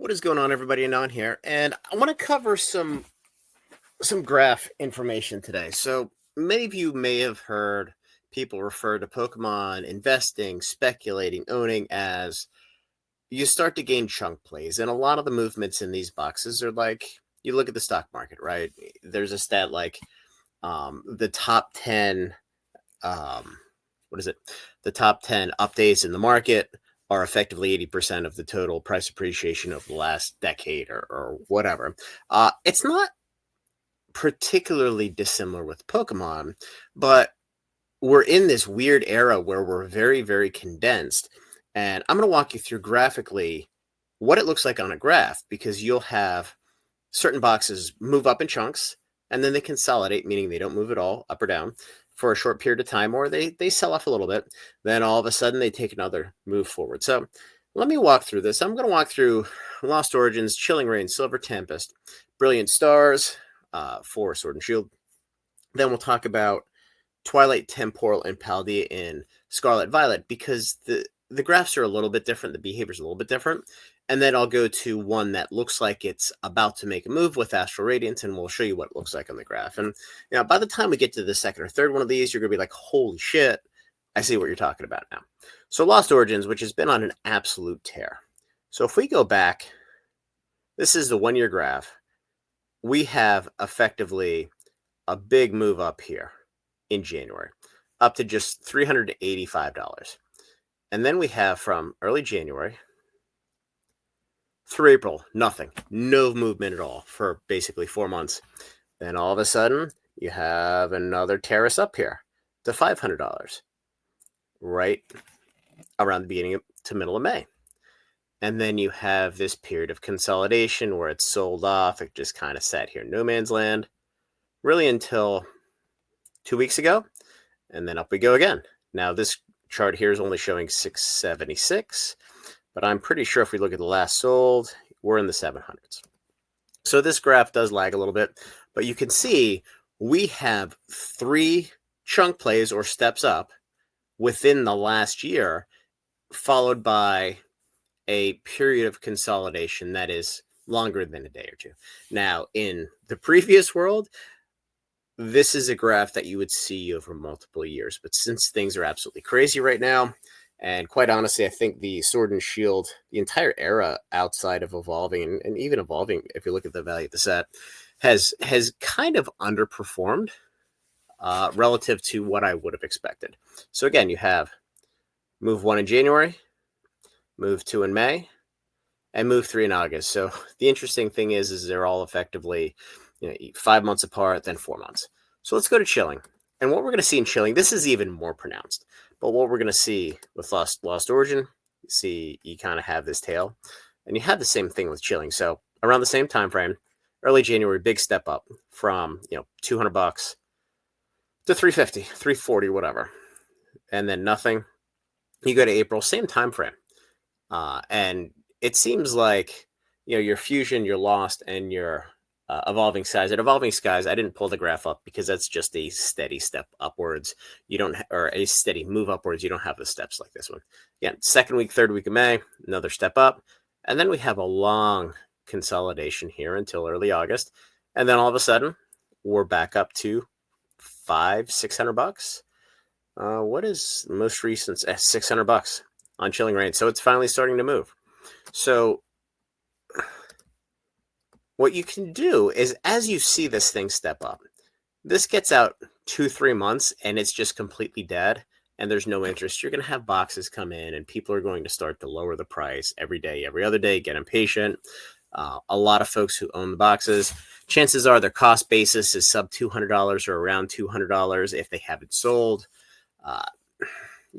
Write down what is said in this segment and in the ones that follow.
What is going on, everybody? Anon here, and I want to cover some graph information today. So many of you may have heard people refer to Pokemon investing, speculating, owning as you start to gain chunk plays, and a lot of the movements in these boxes are like you look at the stock market, right? There's a stat like the top 10 what is it? The top 10 updates in the market are effectively 80% of the total price appreciation of the last decade or whatever. It's not particularly dissimilar with Pokemon, but we're in this weird era where we're very, very condensed. And I'm going to walk you through graphically what it looks like on a graph because you'll have certain boxes move up in chunks and then they consolidate, meaning they don't move at all up or down for a short period of time, or they sell off a little bit. Then all of a sudden they take another move forward. So let me walk through this. I'm going to walk through Lost Origins, Chilling Reign, Silver Tempest, Brilliant Stars for Sword and Shield. Then we'll talk about Twilight, Temporal, and Paldea in Scarlet Violet because the graphs are a little bit different. The behavior is a little bit different. And then I'll go to one that looks like it's about to make a move with Astral Radiance, and we'll show you what it looks like on the graph. And by the time we get to the second or third one of these, you're going to be like, holy shit, I see what you're talking about now. So Lost Origins, which has been on an absolute tear. So if we go back, this is the one-year graph. We have effectively a big move up here in January, up to just $385. And then we have from early January through April, nothing, no movement at all for basically 4 months. Then all of a sudden, you have another terrace up here to $500, right around the beginning to middle of May. And then you have this period of consolidation where it's sold off. It just kind of sat here in no man's land, really until 2 weeks ago. And then up we go again. Now, this chart here is only showing 676. But I'm pretty sure if we look at the last sold, we're in the 700s. So this graph does lag a little bit, but you can see we have 3 chunk plays or steps up within the last year, followed by a period of consolidation that is longer than a day or two. Now, in the previous world, this is a graph that you would see over multiple years. But since things are absolutely crazy right now, and quite honestly, I think the Sword and Shield, the entire era outside of evolving and even evolving, if you look at the value of the set, has kind of underperformed relative to what I would have expected. So again, you have move 1 in January, move 2 in May, and move 3 in August. So the interesting thing is they're all effectively 5 months apart, then 4 months. So let's go to Chilling. And what we're going to see in Chilling, this is even more pronounced. But what we're going to see with Lost Origin, you kind of have this tail. And you have the same thing with Chilling. So around the same time frame, early January, big step up from $200 to $350, $340, whatever. And then nothing. You go to April, same time frame. And it seems like your Fusion, your Lost, and your Evolving Skies. At Evolving Skies, I didn't pull the graph up because that's just a steady step upwards. You don't, or a steady move upwards. You don't have the steps like this one. Again, second week, third week of May, another step up. And then we have a long consolidation here until early August. And then all of a sudden, we're back up to $600. What is the most recent? $600 on Chilling Reign. So it's finally starting to move. So what you can do is, as you see this thing step up, this gets out 2-3 months and it's just completely dead and there's no interest. You're going to have boxes come in and people are going to start to lower the price every day, every other day, get impatient. A lot of folks who own the boxes, chances are their cost basis is sub $200 or around $200 if they haven't sold.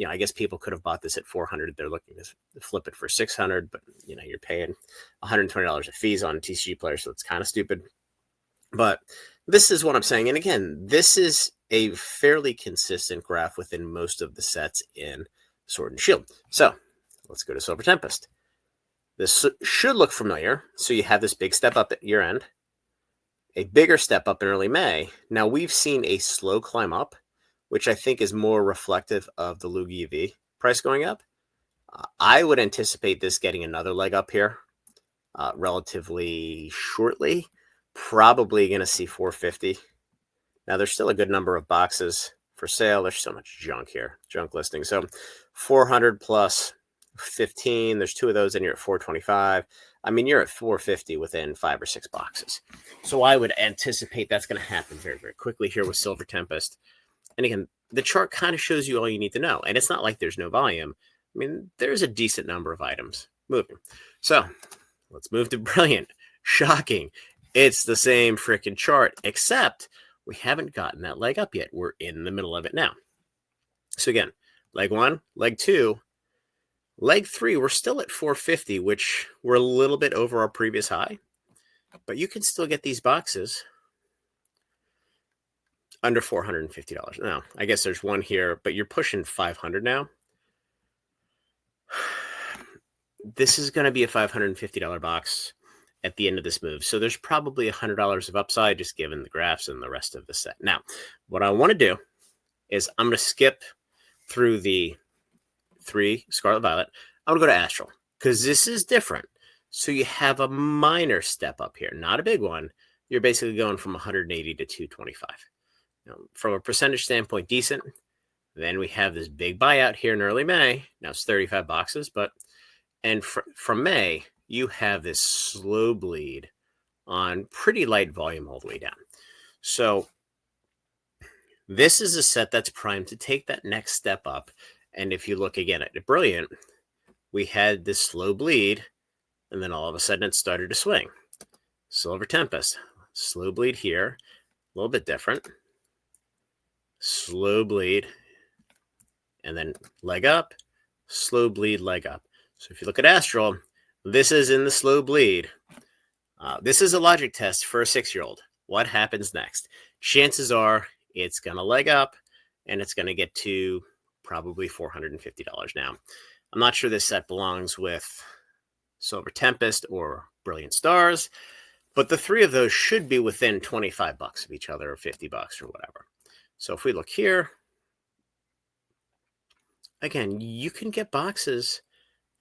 I guess people could have bought this at $400. They're looking to flip it for $600, but you're paying $120 of fees on TCG players, so it's kind of stupid. But this is what I'm saying. And again, this is a fairly consistent graph within most of the sets in Sword and Shield. So let's go to Silver Tempest. This should look familiar. So you have this big step up at year end, a bigger step up in early May. Now we've seen a slow climb up, which I think is more reflective of the Lugia V price going up. I would anticipate this getting another leg up here relatively shortly. Probably going to see 450. Now, there's still a good number of boxes for sale. There's so much junk here, junk listing. So 400 plus 15. There's 2 of those, and you're at 425. I mean, you're at 450 within 5 or 6 boxes. So I would anticipate that's going to happen very, very quickly here with Silver Tempest. And again, the chart kind of shows you all you need to know. And it's not like there's no volume. I mean, there's a decent number of items moving. So let's move to Brilliant. Shocking. It's the same freaking chart, except we haven't gotten that leg up yet. We're in the middle of it now. So again, leg 1, leg 2, leg 3, we're still at 450, which we're a little bit over our previous high. But you can still get these boxes under $450. Now, I guess there's one here, but you're pushing 500 now. This is going to be a $550 box at the end of this move. So there's probably $100 of upside just given the graphs and the rest of the set. Now, what I want to do is I'm going to skip through the 3 Scarlet Violet. I'm going to go to Astral because this is different. So you have a minor step up here, not a big one. You're basically going from 180 to 225. Now, from a percentage standpoint, decent. Then we have this big buyout here in early May. Now it's 35 boxes, and from May, you have this slow bleed on pretty light volume all the way down. So this is a set that's primed to take that next step up. And if you look again at the Brilliant, we had this slow bleed, and then all of a sudden it started to swing. Silver Tempest, slow bleed here, a little bit different. Slow bleed, and then leg up, slow bleed, leg up. So if you look at Astral, this is in the slow bleed. This is a logic test for a 6-year-old. What happens next? Chances are it's going to leg up, and it's going to get to probably $450 now. I'm not sure this set belongs with Silver Tempest or Brilliant Stars, but the 3 of those should be within 25 bucks of each other or 50 bucks or whatever. So if we look here, again, you can get boxes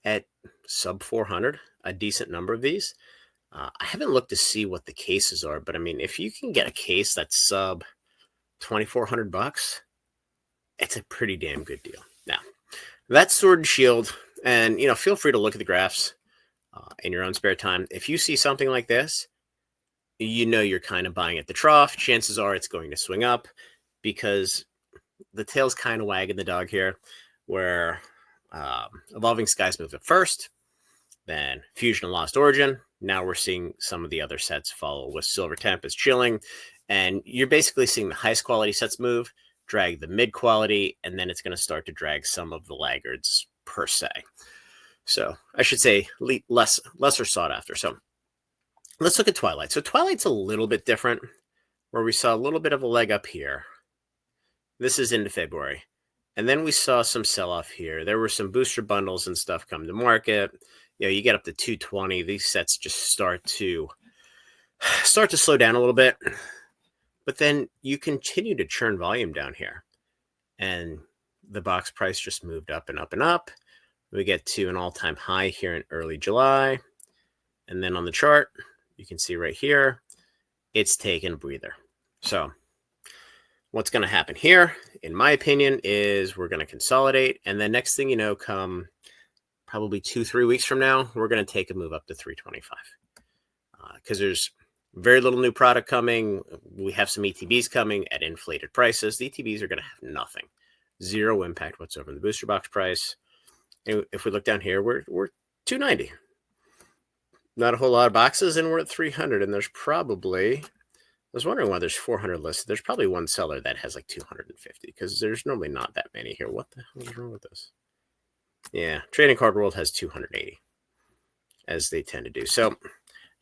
at sub 400, a decent number of these. I haven't looked to see what the cases are, but I mean, if you can get a case that's sub 2,400 bucks, it's a pretty damn good deal. Now, that's Sword and Shield, and feel free to look at the graphs in your own spare time. If you see something like this, you're kind of buying at the trough. Chances are it's going to swing up because the tail's kind of wagging the dog here, where Evolving Skies moved up first, then Fusion and Lost Origin. Now we're seeing some of the other sets follow with Silver Tempest chilling, and you're basically seeing the highest quality sets move, drag the mid quality, and then it's going to start to drag some of the laggards per se. So I should say lesser sought after. So let's look at Twilight. So Twilight's a little bit different, where we saw a little bit of a leg up here. This is into February. And then we saw some sell-off here. There were some booster bundles and stuff come to market. You get up to 220. These sets just start to slow down a little bit. But then you continue to churn volume down here. And the box price just moved up and up and up. We get to an all-time high here in early July. And then on the chart, you can see right here, it's taken a breather. So what's going to happen here, in my opinion, is we're going to consolidate. And then next thing you know, come probably 2-3 weeks from now, we're going to take a move up to 325. Because there's very little new product coming. We have some ETBs coming at inflated prices. The ETBs are going to have nothing. Zero impact whatsoever in the booster box price. And if we look down here, we're 290. Not a whole lot of boxes, and we're at 300. And there's probably... I was wondering why there's 400 listed. There's probably one seller that has like 250 because there's normally not that many here. What the hell is wrong with this? Yeah, Trading Card World has 280, as they tend to do. So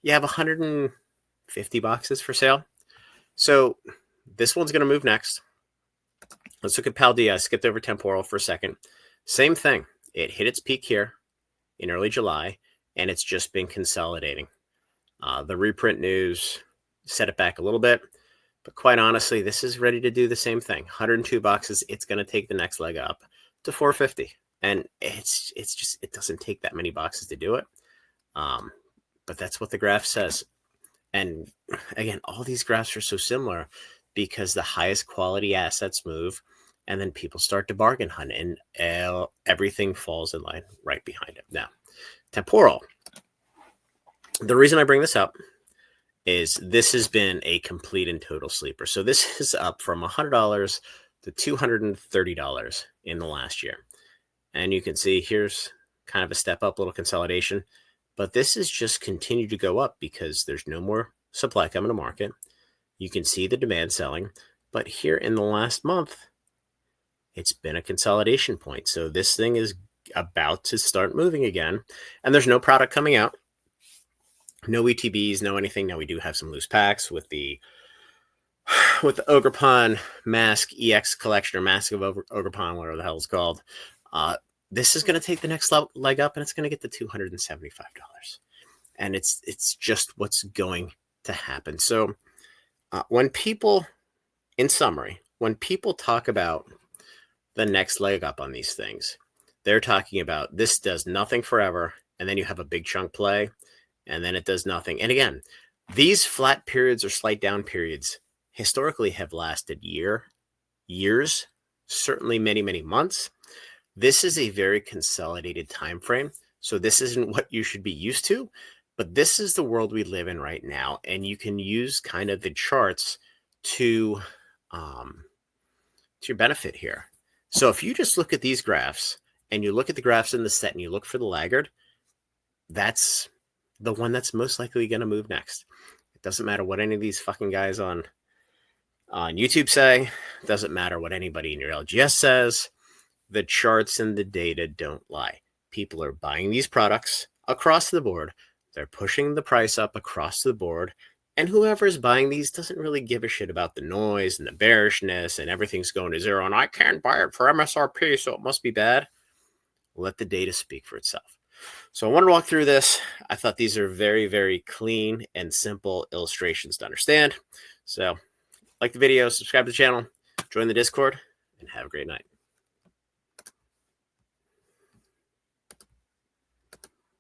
you have 150 boxes for sale. So this one's going to move next. Let's look at Paldea. I skipped over Temporal for a second. Same thing. It hit its peak here in early July, and it's just been consolidating. The reprint news set it back a little bit, but quite honestly, this is ready to do the same thing. 102 boxes. It's going to take the next leg up to 450, and it doesn't take that many boxes to do it. but that's what the graph says. And again, all these graphs are so similar because the highest quality assets move, and then people start to bargain hunt, and everything falls in line right behind it. Now, temporal. The reason I bring this up is this has been a complete and total sleeper. So this is up from $100 to $230 in the last year. And you can see here's kind of a step up, little consolidation. But this has just continued to go up because there's no more supply coming to market. You can see the demand selling. But here in the last month, it's been a consolidation point. So this thing is about to start moving again. And there's no product coming out. No ETBs, no anything. Now we do have some loose packs with the Ogerpon Mask EX collection, or Mask of Ogerpon, whatever the hell it's called. This is going to take the next leg up, and it's going to get to $275. And it's just what's going to happen. So when people, in summary, when people talk about the next leg up on these things, they're talking about this does nothing forever, and then you have a big chunk play, and then it does nothing. And again, these flat periods or slight down periods historically have lasted years, certainly many, many months. This is a very consolidated time frame. So this isn't what you should be used to, but this is the world we live in right now. And you can use kind of the charts to your benefit here. So if you just look at these graphs and you look at the graphs in the set and you look for the laggard, that's the one that's most likely going to move next. It doesn't matter what any of these fucking guys on YouTube say. It doesn't matter what anybody in your LGS says. The charts and the data don't lie. People are buying these products across the board. They're pushing the price up across the board. And whoever is buying these doesn't really give a shit about the noise and the bearishness and everything's going to zero. And I can't buy it for MSRP, so it must be bad. Let the data speak for itself. So I want to walk through this. I thought these are very, very clean and simple illustrations to understand. So like the video, subscribe to the channel, join the Discord, and have a great night.